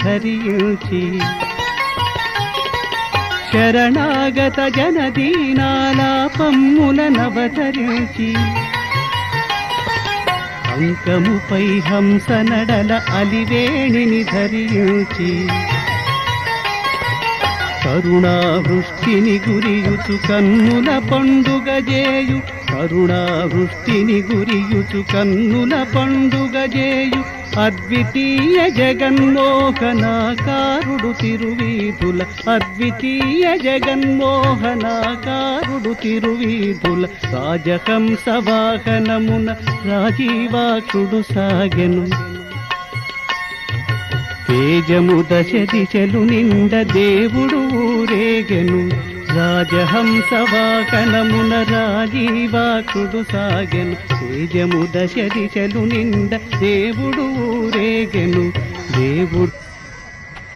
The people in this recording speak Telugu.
ధరించి శరణాగత జనదీనాలాపమ్ములనవతరించి అంకముపై హంస నడల అలివేణిని ధరించి కరుణావృష్టిని గురియుచు కన్నుల పండుగ జేయు కరుణావృష్టిని గురియుచు కన్నుల పండుగ జేయు అద్వితీయ జగన్మోహనాకారుడు తిరువీధుల అద్వితీయ జగన్మోహనాకారుడు తిరువీధుల రాజహంస వాహనమున రాజీవాక్షుడు సాగెను తేజము దశ దిశలు నిండ దేవుడు ఊరేగెను రాజహంస వాహనమున రాజీవాక్షుడు సాగెను తేజము దశ దిశలు నిండ దేవుడు ఊరేగెను దేవుడు